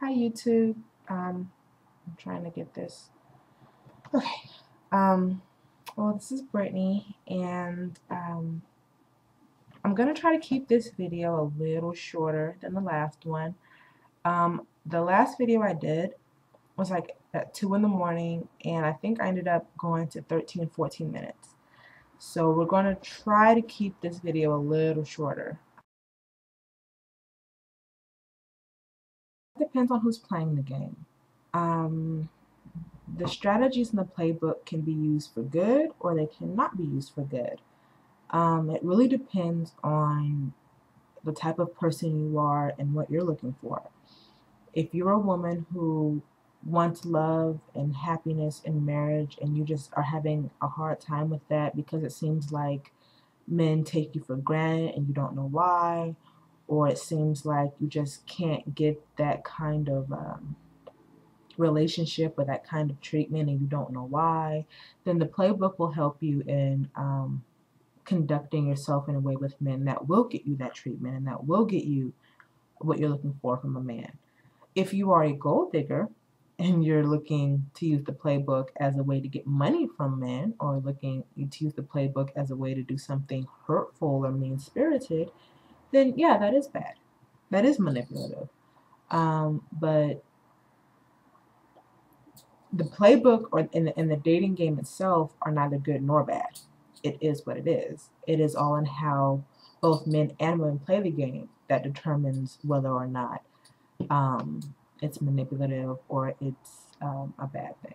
Hi YouTube. I'm trying to get this. Okay. Well, this is Brittany, and I'm gonna try to keep this video a little shorter than the last one. The last video I did was like at 2 in the morning, and I think I ended up going to 13, 14 minutes. So we're gonna try to keep this video a little shorter. It depends on who's playing the game. The strategies in the playbook can be used for good or they cannot be used for good. It really depends on the type of person you are and what you're looking for. If you're a woman who wants love and happiness in marriage and you just are having a hard time with that because it seems like men take you for granted and you don't know why, or it seems like you just can't get that kind of relationship or that kind of treatment and you don't know why, then the playbook will help you in conducting yourself in a way with men that will get you that treatment and that will get you what you're looking for from a man. If you are a gold digger and you're looking to use the playbook as a way to get money from men, or looking to use the playbook as a way to do something hurtful or mean-spirited, then yeah, that is bad. That is manipulative. But the playbook or in the dating game itself are neither good nor bad. It is what it is. It is all in how both men and women play the game that determines whether or not it's manipulative or it's a bad thing.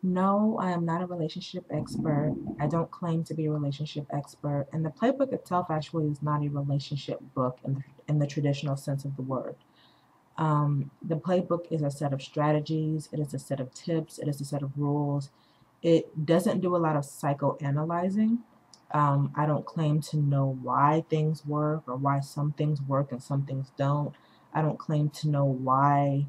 No, I am not a relationship expert. I don't claim to be a relationship expert. And the playbook itself actually is not a relationship book in the traditional sense of the word. The playbook is a set of strategies, it is a set of tips, it is a set of rules. It doesn't do a lot of psychoanalyzing. I don't claim to know why things work or why some things work and some things don't. I don't claim to know why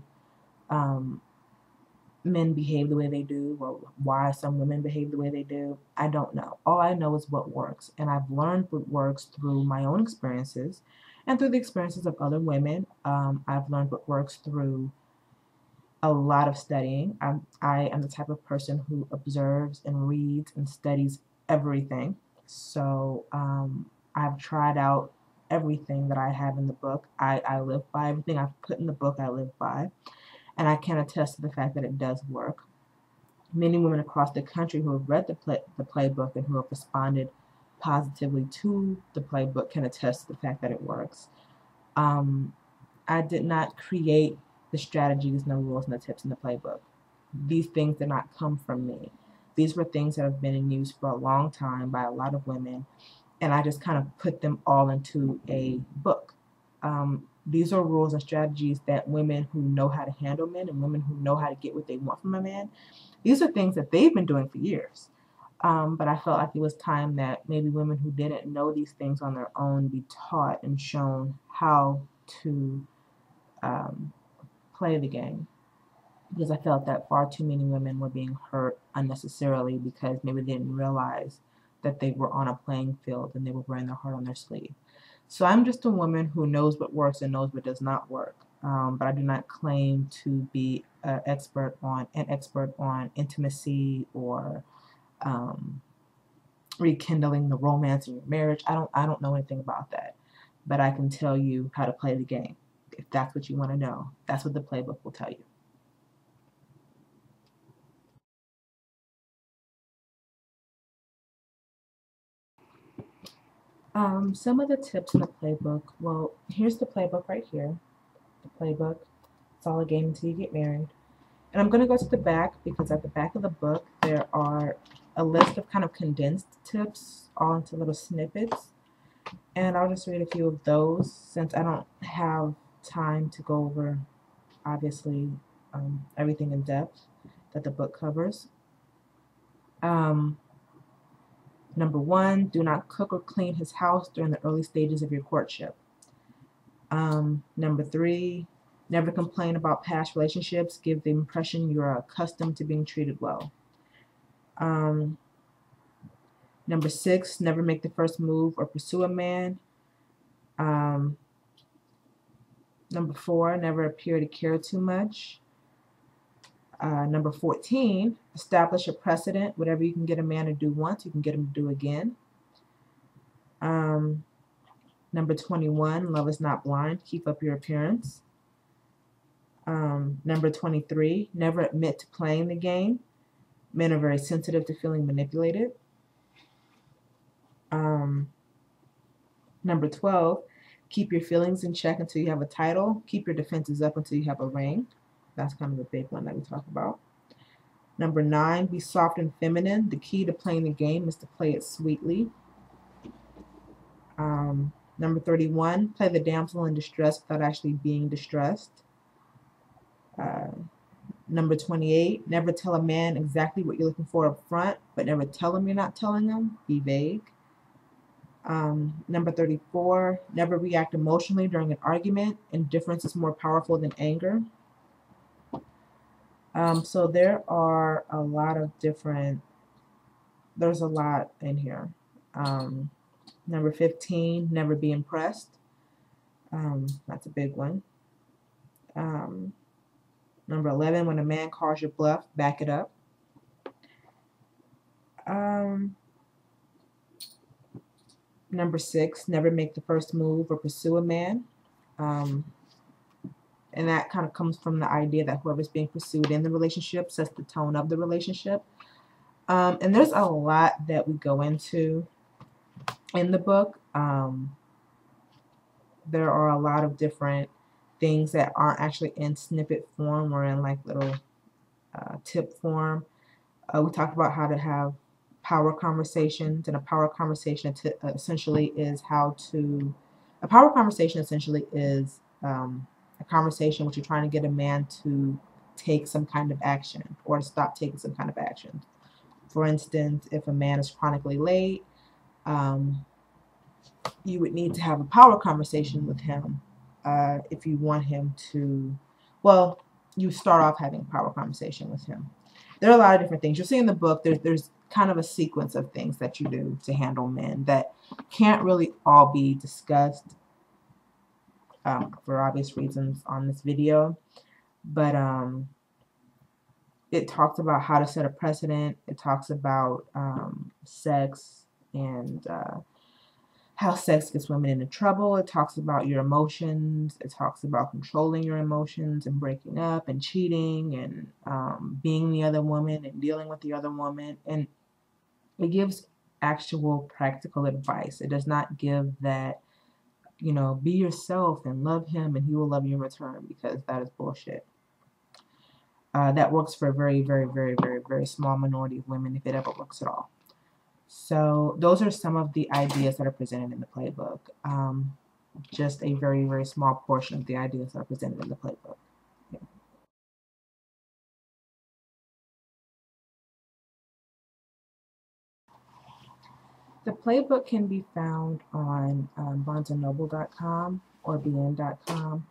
men behave the way they do or why some women behave the way they do. I don't know. All I know is what works. And I've learned what works through my own experiences and through the experiences of other women. I've learned what works through a lot of studying. I am the type of person who observes and reads and studies everything. So I've tried out everything that I have in the book. I live by everything I've put in the book. I live by. And I can attest to the fact that it does work. Many women across the country who have read the playbook and who have responded positively to the playbook can attest to the fact that it works. I did not create the strategies and the rules and the tips in the playbook. These things did not come from me. These were things that have been in use for a long time by a lot of women, and I just kind of put them all into a book. These are rules and strategies that women who know how to handle men and women who know how to get what they want from a man, these are things that they've been doing for years. But I felt like it was time that maybe women who didn't know these things on their own be taught and shown how to play the game. Because I felt that far too many women were being hurt unnecessarily because maybe they didn't realize that they were on a playing field and they were wearing their heart on their sleeve. So I'm just a woman who knows what works and knows what does not work. But I do not claim to be an expert on intimacy or rekindling the romance in your marriage. I don't know anything about that. But I can tell you how to play the game. If that's what you want to know, that's what the playbook will tell you. Some of the tips in the playbook. Well, here's the playbook right here. The playbook. It's all a game until you get married. And I'm going to go to the back because at the back of the book there are a list of kind of condensed tips all into little snippets. And I'll just read a few of those since I don't have time to go over, obviously, everything in depth that the book covers. Number 1, do not cook or clean his house during the early stages of your courtship. Number 3, never complain about past relationships. Give the impression you are accustomed to being treated well. Number 6, never make the first move or pursue a man Um, Number 4, never appear to care too much. Number 14, establish a precedent. Whatever you can get a man to do once, you can get him to do again. Number 21, love is not blind. Keep up your appearance. Number 23, never admit to playing the game. Men are very sensitive to feeling manipulated. Number 12, keep your feelings in check until you have a title. Keep your defenses up until you have a ring. That's kind of a big one that we talk about. Number 9, be soft and feminine. The key to playing the game is to play it sweetly. Number 31, play the damsel in distress without actually being distressed. Number 28, never tell a man exactly what you're looking for up front, but never tell him you're not telling him. Be vague. Number 34, never react emotionally during an argument. Indifference is more powerful than anger. So there are a lot of different, there's a lot in here. Number 15, never be impressed. That's a big one. Number 11, when a man calls your bluff, back it up. Number 6, never make the first move or pursue a man. And that kind of comes from the idea that whoever's being pursued in the relationship sets the tone of the relationship. And there's a lot that we go into in the book. There are a lot of different things that aren't actually in snippet form or in like little tip form. We talked about how to have power conversations, and a power conversation essentially is a conversation which you're trying to get a man to take some kind of action or to stop taking some kind of action. For instance, if a man is chronically late, you would need to have a power conversation with him if you want him to, well, you start off having a power conversation with him. There are a lot of different things. You'll see in the book, there's kind of a sequence of things that you do to handle men that can't really all be discussed for obvious reasons on this video. But it talks about how to set a precedent. It talks about sex and how sex gets women into trouble. It talks about your emotions. It talks about controlling your emotions and breaking up and cheating and being the other woman and dealing with the other woman. And it gives actual practical advice. It does not give that, you know, be yourself and love him and he will love you in return, because that is bullshit. That works for a very, very, very, very, very small minority of women, if it ever works at all. So those are some of the ideas that are presented in the playbook. Just a very, very small portion of the ideas that are presented in the playbook. Yeah. The playbook can be found on barnesandnoble.com or bn.com.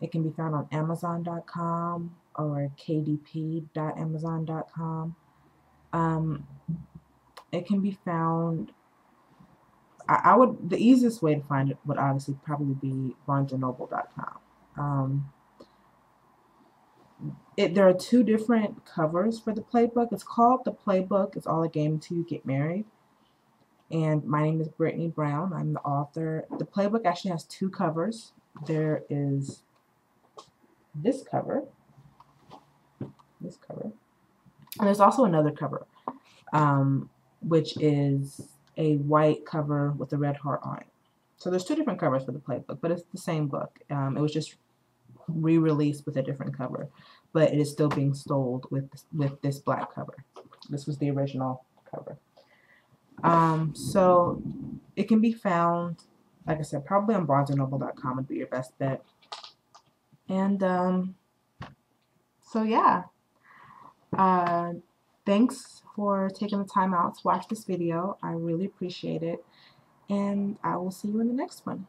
It can be found on amazon.com or kdp.amazon.com. It can be found, the easiest way to find it would obviously probably be barnesandnoble.com. There are 2 different covers for the playbook. It's called The Playbook. It's all a game until you get married. And my name is Brittany Brown. I'm the author. The playbook actually has 2 covers. There is this cover, and there's also another cover, which is a white cover with a red heart on it. So there's 2 different covers for the playbook, but it's the same book. It was just re-released with a different cover, but it is still being sold with this black cover. This was the original cover. So it can be found, like I said, probably on barnesandnoble.com would be your best bet. And so yeah, thanks for taking the time out to watch this video. I really appreciate it, and I will see you in the next one.